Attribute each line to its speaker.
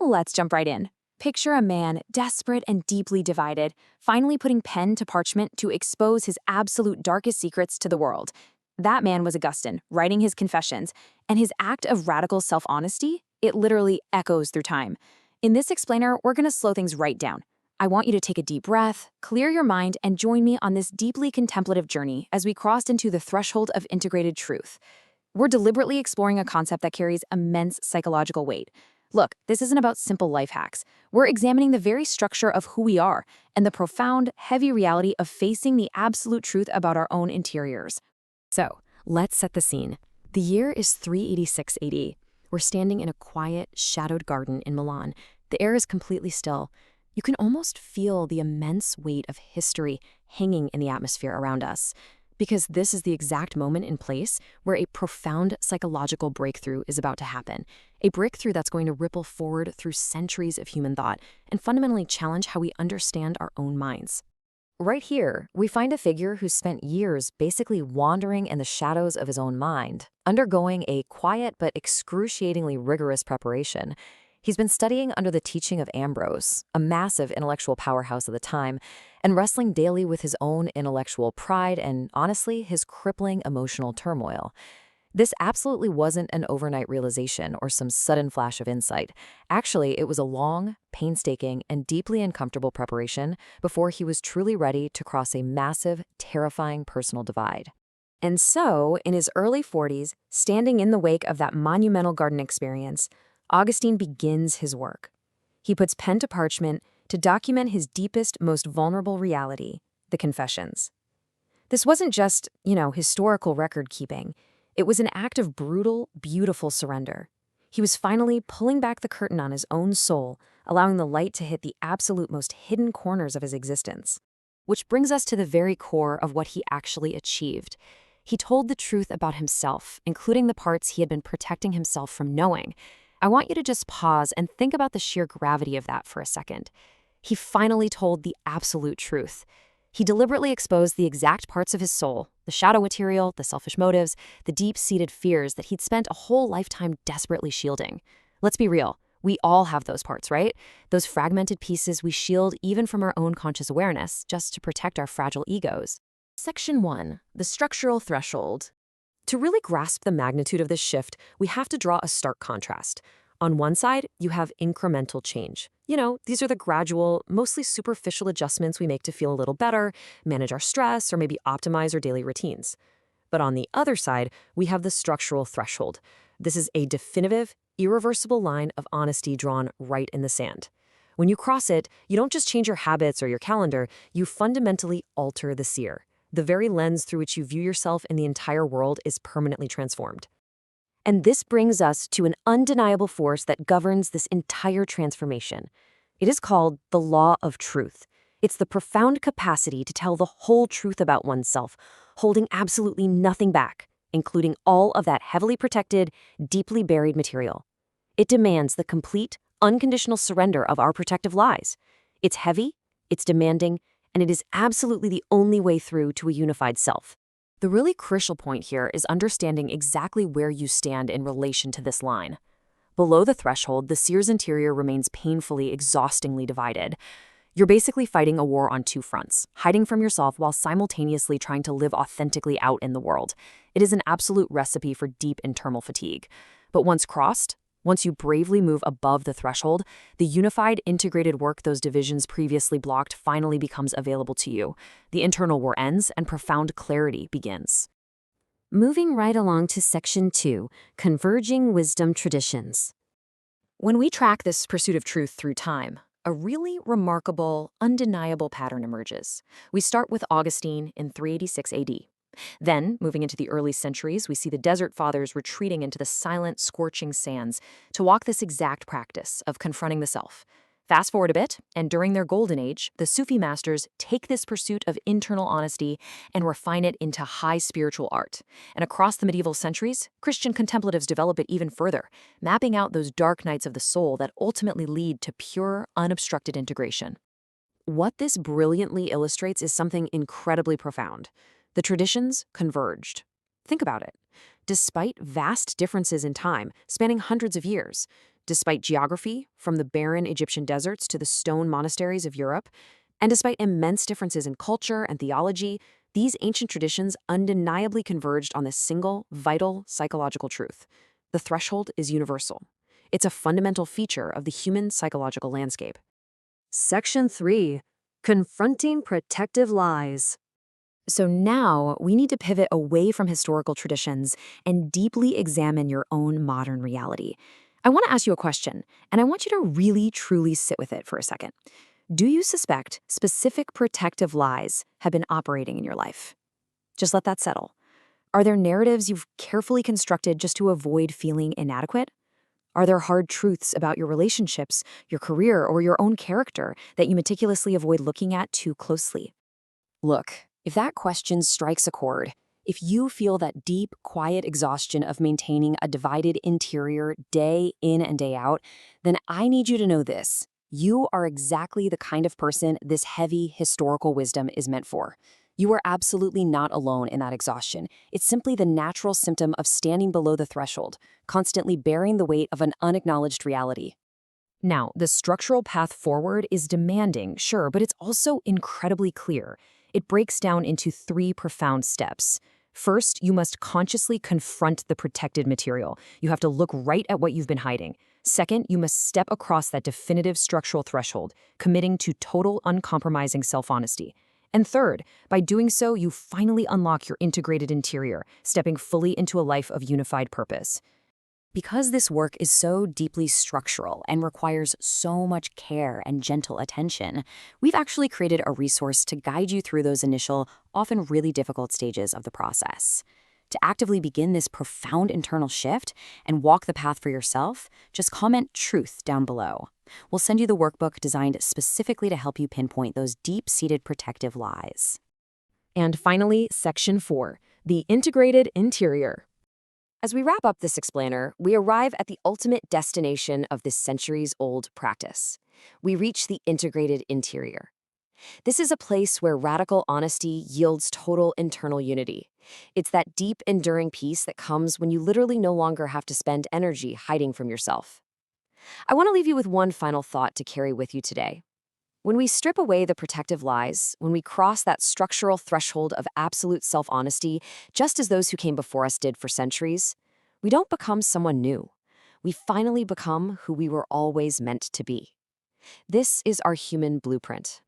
Speaker 1: Let's jump right in. Picture a man, desperate and deeply divided, finally putting pen to parchment to expose his absolute darkest secrets to the world. That man was Augustine, writing his Confessions, and his act of radical self-honesty, it literally echoes through time. In this explainer, we're going to slow things right down. I want you to take a deep breath, clear your mind, and join me on this deeply contemplative journey as we crossed into the threshold of integrated truth. We're deliberately exploring a concept that carries immense psychological weight. Look, this isn't about simple life hacks. We're examining the very structure of who we are and the profound, heavy reality of facing the absolute truth about our own interiors. So, let's set the scene. The year is 386 AD. We're standing in a quiet, shadowed garden in Milan. The air is completely still. You can almost feel the immense weight of history hanging in the atmosphere around us, because this is the exact moment and place where a profound psychological breakthrough is about to happen. A breakthrough that's going to ripple forward through centuries of human thought and fundamentally challenge how we understand our own minds. Right here, we find a figure who spent years basically wandering in the shadows of his own mind, undergoing a quiet but excruciatingly rigorous preparation. He's been studying under the teaching of Ambrose, a massive intellectual powerhouse of the time, and wrestling daily with his own intellectual pride and, honestly, his crippling emotional turmoil. This absolutely wasn't an overnight realization or some sudden flash of insight. Actually, it was a long, painstaking, and deeply uncomfortable preparation before he was truly ready to cross a massive, terrifying personal divide. And so, in his early 40s, standing in the wake of that monumental garden experience, Augustine begins his work. He puts pen to parchment to document his deepest, most vulnerable reality, the Confessions. This wasn't just, historical record-keeping. It was an act of brutal, beautiful surrender. He was finally pulling back the curtain on his own soul, allowing the light to hit the absolute most hidden corners of his existence. Which brings us to the very core of what he actually achieved. He told the truth about himself, including the parts he had been protecting himself from knowing. I want you to just pause and think about the sheer gravity of that for a second. He finally told the absolute truth. He deliberately exposed the exact parts of his soul, the shadow material, the selfish motives, the deep-seated fears that he'd spent a whole lifetime desperately shielding. Let's be real, we all have those parts, right? Those fragmented pieces we shield even from our own conscious awareness, just to protect our fragile egos. Section 1. The structural threshold. To really grasp the magnitude of this shift, we have to draw a stark contrast. On one side, you have incremental change. These are the gradual, mostly superficial adjustments we make to feel a little better, manage our stress, or maybe optimize our daily routines. But on the other side, we have the structural threshold. This is a definitive, irreversible line of honesty drawn right in the sand. When you cross it, you don't just change your habits or your calendar, you fundamentally alter the seer. The very lens through which you view yourself in the entire world is permanently transformed. And this brings us to an undeniable force that governs this entire transformation. It is called the law of truth. It's the profound capacity to tell the whole truth about oneself, holding absolutely nothing back, including all of that heavily protected, deeply buried material. It demands the complete, unconditional surrender of our protective lies. It's heavy, it's demanding, and it is absolutely the only way through to a unified self. The really crucial point here is understanding exactly where you stand in relation to this line. Below the threshold, the seer's interior remains painfully, exhaustingly divided. You're basically fighting a war on two fronts, hiding from yourself while simultaneously trying to live authentically out in the world. It is an absolute recipe for deep internal fatigue. But once crossed, once you bravely move above the threshold, the unified, integrated work those divisions previously blocked finally becomes available to you. The internal war ends and profound clarity begins. Moving right along to Section 2, Converging Wisdom Traditions. When we track this pursuit of truth through time, a really remarkable, undeniable pattern emerges. We start with Augustine in 386 AD. Then, moving into the early centuries, we see the Desert Fathers retreating into the silent, scorching sands to walk this exact practice of confronting the self. Fast forward a bit, and during their golden age, the Sufi masters take this pursuit of internal honesty and refine it into high spiritual art. And across the medieval centuries, Christian contemplatives develop it even further, mapping out those dark nights of the soul that ultimately lead to pure, unobstructed integration. What this brilliantly illustrates is something incredibly profound. The traditions converged. Think about it. Despite vast differences in time, spanning hundreds of years, Despite geography, from the barren Egyptian deserts to the stone monasteries of Europe, and despite immense differences in culture and theology, these ancient traditions undeniably converged on this single, vital psychological truth. The threshold is universal. It's a fundamental feature of the human psychological landscape.
Speaker 2: Section 3. Confronting protective lies.
Speaker 1: So now we need to pivot away from historical traditions and deeply examine your own modern reality. I want to ask you a question, and I want you to really, truly sit with it for a second. Do you suspect specific protective lies have been operating in your life? Just let that settle. Are there narratives you've carefully constructed just to avoid feeling inadequate? Are there hard truths about your relationships, your career, or your own character that you meticulously avoid looking at too closely? Look, if that question strikes a chord, if you feel that deep, quiet exhaustion of maintaining a divided interior day in and day out, then I need you to know this. You are exactly the kind of person this heavy historical wisdom is meant for. You are absolutely not alone in that exhaustion. It's simply the natural symptom of standing below the threshold, constantly bearing the weight of an unacknowledged reality. Now, the structural path forward is demanding, sure, but it's also incredibly clear. It breaks down into 3 profound steps. First, you must consciously confront the protected material. You have to look right at what you've been hiding. Second, you must step across that definitive structural threshold, committing to total, uncompromising self-honesty. And third, by doing so, you finally unlock your integrated interior, stepping fully into a life of unified purpose. Because this work is so deeply structural and requires so much care and gentle attention, we've actually created a resource to guide you through those initial, often really difficult stages of the process. To actively begin this profound internal shift and walk the path for yourself, just comment "truth" down below. We'll send you the workbook designed specifically to help you pinpoint those deep-seated protective lies. And finally, Section 4, the integrated interior. As we wrap up this explainer, we arrive at the ultimate destination of this centuries-old practice. We reach the integrated interior. This is a place where radical honesty yields total internal unity. It's that deep, enduring peace that comes when you literally no longer have to spend energy hiding from yourself. I want to leave you with one final thought to carry with you today. When we strip away the protective lies, when we cross that structural threshold of absolute self-honesty, just as those who came before us did for centuries, we don't become someone new. We finally become who we were always meant to be. This is our human blueprint.